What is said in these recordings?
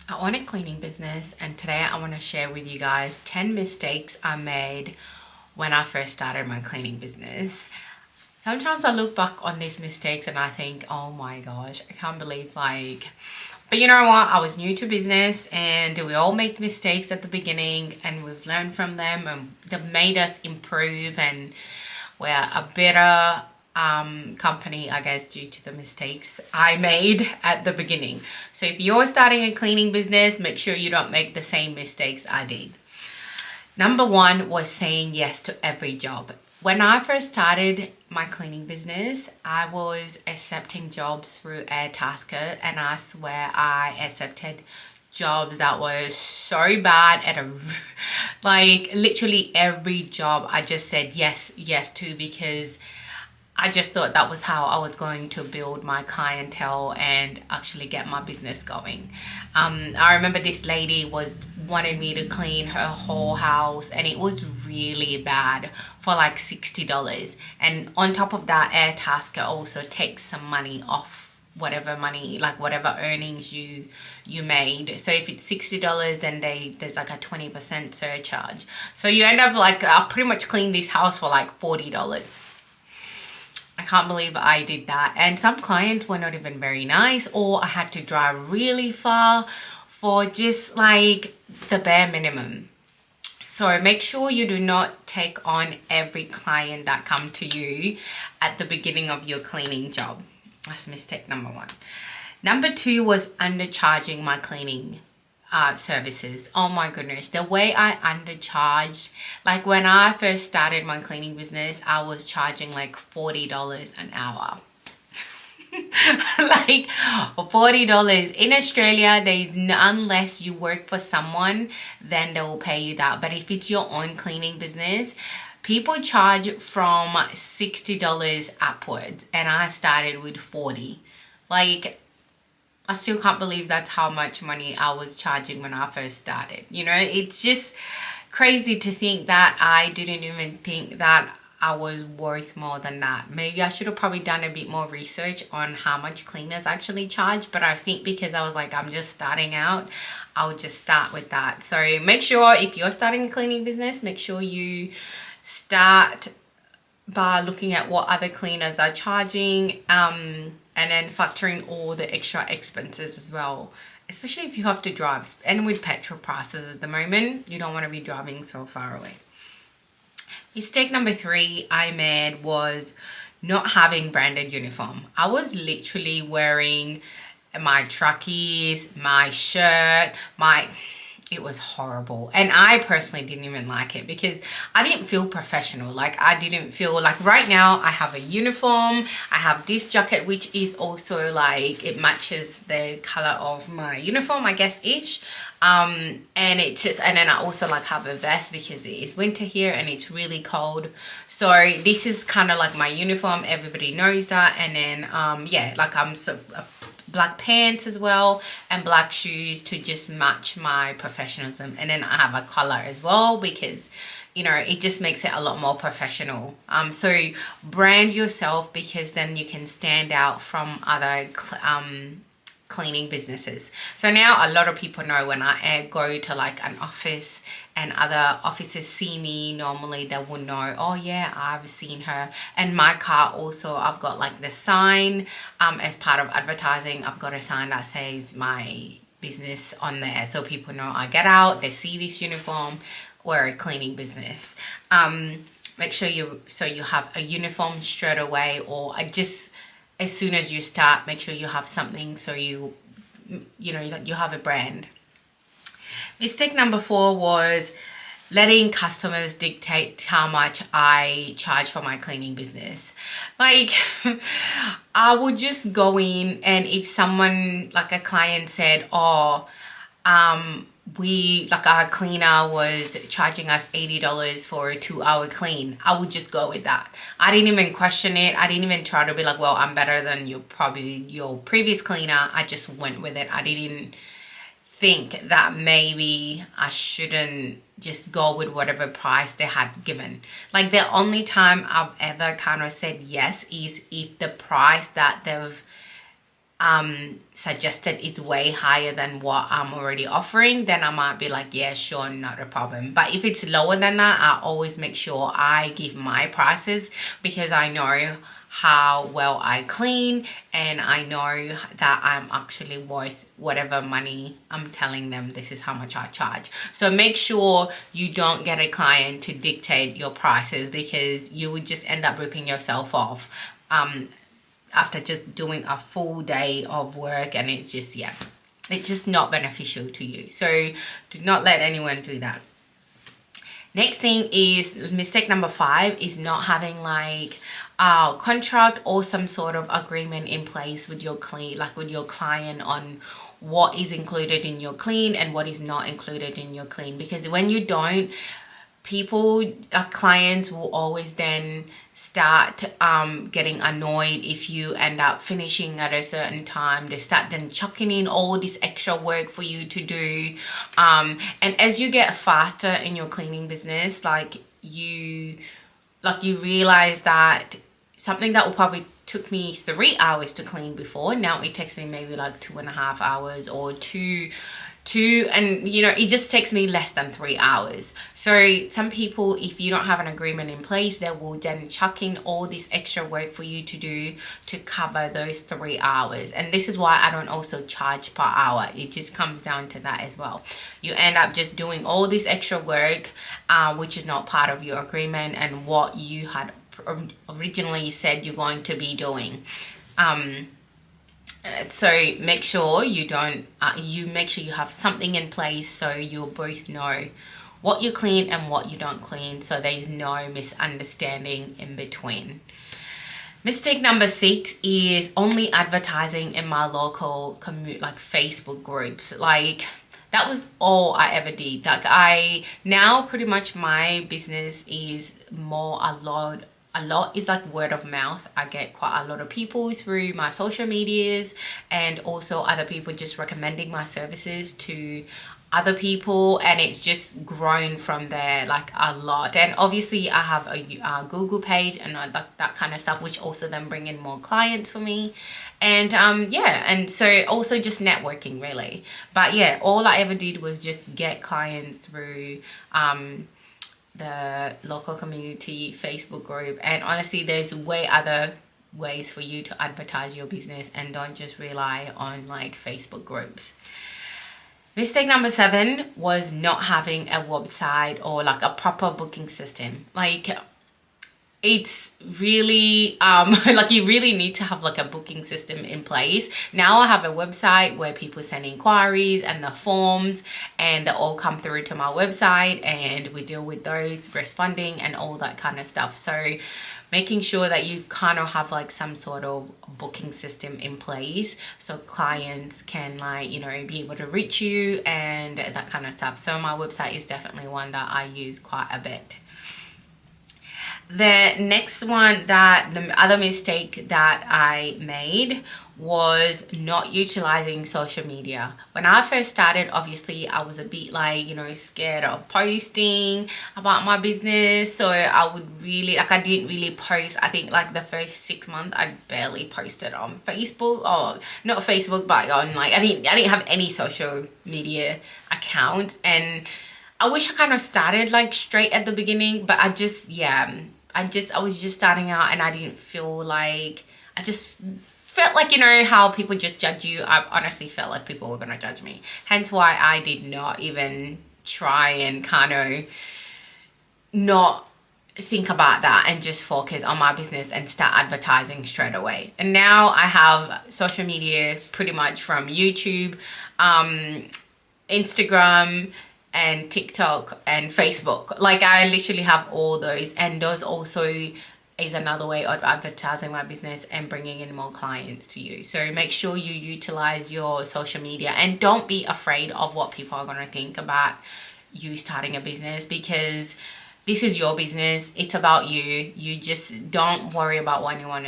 I own a cleaning business, and today I want to share with you guys 10 mistakes I made when I first started my cleaning business. Sometimes I look back on these mistakes and I think, oh my gosh, I can't believe but you know what? I was new to business and we all make mistakes at the beginning and we've learned from them and they've made us improve and we're a better company, I guess, due to the mistakes I made at the beginning. So if you're starting a cleaning business, make sure you don't make the same mistakes I did. Number one was saying yes to every job. When I first started my cleaning business, I was accepting jobs through Airtasker, and I swear I accepted jobs that were so bad like literally every job I just said yes to, because I just thought that was how I was going to build my clientele and actually get my business going. I remember this lady wanted me to clean her whole house, and it was really bad for like $60. And on top of that, Airtasker also takes some money off whatever money, like whatever earnings you made. So if it's $60, then there's like a 20% surcharge. So you end up like, I pretty much cleaned this house for like $40. I can't believe I did that. And some clients were not even very nice, or I had to drive really far for just like the bare minimum. So make sure you do not take on every client that come to you at the beginning of your cleaning job. That's mistake number one. Number two was undercharging my cleaning services. Oh my goodness, the way I undercharged, like when I first started my cleaning business, I was charging like $40 an hour. Like $40 in Australia, unless you work for someone, then they will pay you that. But if it's your own cleaning business, people charge from $60 upwards, and I started with 40. Like, I still can't believe that's how much money I was charging when I first started. You know, it's just crazy to think that I didn't even think that I was worth more than that. Maybe I should have probably done a bit more research on how much cleaners actually charge, but I think because I was like, I'm just starting out, I'll just start with that. So make sure if you're starting a cleaning business, make sure you start by looking at what other cleaners are charging, and then factoring all the extra expenses as well, especially if you have to drive. And with petrol prices at the moment, you don't want to be driving so far away. Mistake number three I made was not having branded uniform. I was literally wearing my truckies, my shirt, it was horrible. And I personally didn't even like it because I didn't feel professional. Like, I didn't feel like, right now I have a uniform. I have this jacket, which is also like, it matches the color of my uniform, I guess, ish. And then I also like have a vest because it is winter here and it's really cold. So this is kind of like my uniform. Everybody knows that. And then, yeah, like black pants as well and black shoes to just match my professionalism. And then I have a collar as well because, you know, it just makes it a lot more professional. So brand yourself, because then you can stand out from other cleaning businesses. So now a lot of people know when I go to like an office and other officers see me, normally they will know, oh yeah, I've seen her. And my car also, I've got like the sign, as part of advertising, I've got a sign that says my business on there, so people know I get out, they see this uniform, we're a cleaning business. Make sure you have a uniform straight away, or as soon as you start, make sure you have something so you have a brand. Mistake number four was letting customers dictate how much I charge for my cleaning business. Like, I would just go in, and if someone, like a client said, oh, our cleaner was charging us $80 for a 2-hour clean, I would just go with that. I didn't even question it. I didn't even try to be like, well, I'm better than your previous cleaner. I just went with it. I didn't think that maybe I shouldn't just go with whatever price they had given. Like, the only time I've ever kind of said yes is if the price that they've suggested is way higher than what I'm already offering, then I might be like, yeah, sure, not a problem. But if it's lower than that, I always make sure I give my prices, because I know how well I clean, and I know that I'm actually worth whatever money I'm telling them this is how much I charge. So make sure you don't get a client to dictate your prices, because you would just end up ripping yourself off after just doing a full day of work, and it's just, yeah, it's just not beneficial to you. So do not let anyone do that. Next thing is mistake number 5 is not having like a contract or some sort of agreement in place with your client on what is included in your clean and what is not included in your clean. Because when you don't, clients will always then start getting annoyed if you end up finishing at a certain time. They start then chucking in all this extra work for you to do, and as you get faster in your cleaning business, you realize that something that will probably took me 3 hours to clean before, now it takes me maybe like 2.5 hours, or two, and it just takes me less than 3 hours. So some people, if you don't have an agreement in place, they will then chuck in all this extra work for you to do to cover those 3 hours. And this is why I don't also charge per hour. It just comes down to that as well. You end up just doing all this extra work, which is not part of your agreement and what you had originally said you're going to be doing. So make sure you don't, make sure you have something in place so you'll both know what you clean and what you don't clean, so there's no misunderstanding in between. Mistake number 6 is only advertising in my local Facebook groups. That was all I ever did. Now pretty much my business is more a lot is like word of mouth. I get quite a lot of people through my social medias, and also other people just recommending my services to other people, and it's just grown from there a lot. And obviously I have a Google page and that kind of stuff, which also then bring in more clients for me. And and so also just networking really. But yeah, all I ever did was just get clients through the local community Facebook group. And honestly, there's other ways for you to advertise your business, and don't just rely on Facebook groups. Mistake number 7 was not having a website or a proper booking system. It's really you really need to have a booking system in place. Now I have a website where people send inquiries and the forms, and they all come through to my website, and we deal with those, responding and all that kind of stuff. So making sure that you kind of have some sort of booking system in place so clients can be able to reach you and that kind of stuff. So my website is definitely one that I use quite a bit. The next one, the other mistake that I made was not utilizing social media. When I first started, obviously I was a bit scared of posting about my business. So I would really I didn't really post. I think the first 6 months I barely posted on Facebook, or not Facebook, but on I didn't have any social media account. And I wish I kind of started straight at the beginning, but I was just starting out, and I didn't feel I just felt how people just judge you. I honestly felt like people were going to judge me. Hence why I did not even try and kind of not think about that and just focus on my business and start advertising straight away. And now I have social media pretty much from YouTube, Instagram, and TikTok and Facebook. I literally have all those, and those also is another way of advertising my business and bringing in more clients to you. So make sure you utilize your social media, and don't be afraid of what people are going to think about you starting a business, because this is your business. It's about you. You just don't worry about what anyone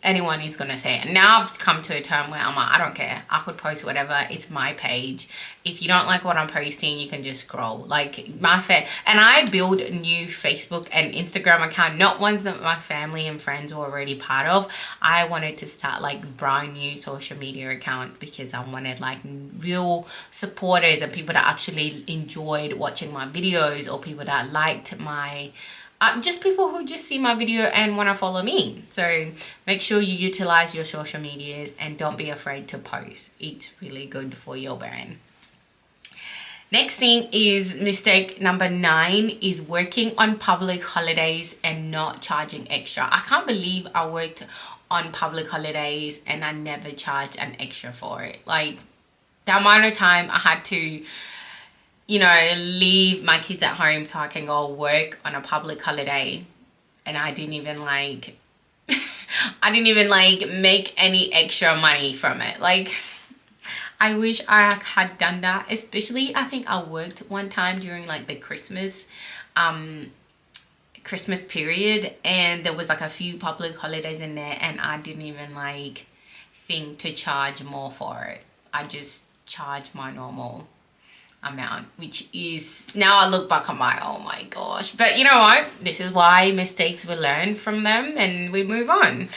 anyone is gonna say it. Now I've come to a term where I'm like, I don't care, I could post whatever, it's my page. If you don't like what I'm posting, you can just scroll. Like and I build a new Facebook and Instagram account, not ones that my family and friends were already part of. I wanted to start like brand new social media account because I wanted like real supporters and people that actually enjoyed watching my videos, or people that liked my just people who just see my video and want to follow me. So make sure you utilize your social medias and don't be afraid to post. It's really good for your brand. Next thing is mistake number 9 is working on public holidays and not charging extra. I can't believe I worked on public holidays and I never charged an extra for it. Like the amount of time I had to, you know, leave my kids at home so I can go work on a public holiday, and I didn't even like make any extra money from it. Like I wish I had done that. Especially I think I worked one time during like the Christmas period, and there was like a few public holidays in there, and I didn't even like think to charge more for it. I just charged my normal amount, which is, now I look back on my, oh my gosh. But you know what, this is why mistakes we learn from them and we move on.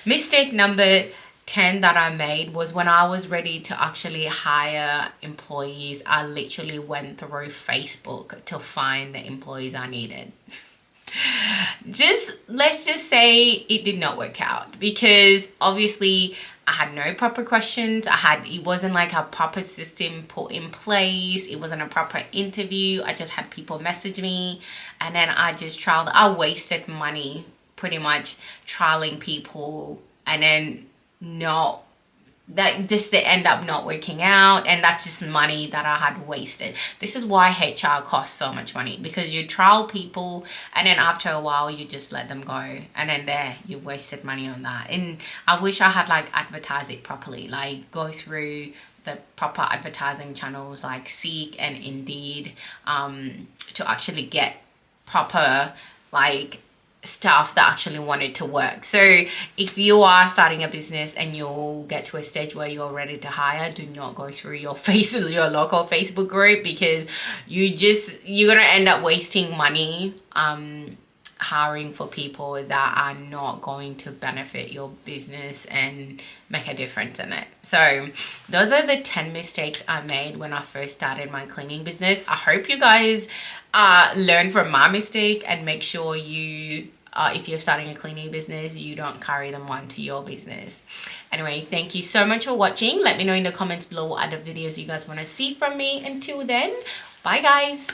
Mistake number 10 that I made was when I was ready to actually hire employees, I literally went through Facebook to find the employees I needed. Let's just say it did not work out, because obviously I had no proper questions. It wasn't like a proper system put in place. It wasn't a proper interview. I just had people message me, and then I wasted money pretty much trialing people, and then they end up not working out, and that's just money that I had wasted. This is why HR costs so much money, because you trial people and then after a while you just let them go, and then you've wasted money on that. And I wish I had like advertised it properly, like go through the proper advertising channels like Seek and Indeed to actually get proper like staff that actually wanted to work. So if you are starting a business and you'll get to a stage where you're ready to hire, do not go through your local Facebook group, because you're gonna end up wasting money hiring for people that are not going to benefit your business and make a difference in it. So those are the 10 mistakes I made when I first started my cleaning business. I hope you guys learn from my mistake and make sure you if you're starting a cleaning business, you don't carry them on to your business. Anyway, thank you so much for watching. Let me know in the comments below what other videos you guys want to see from me. Until then, bye guys.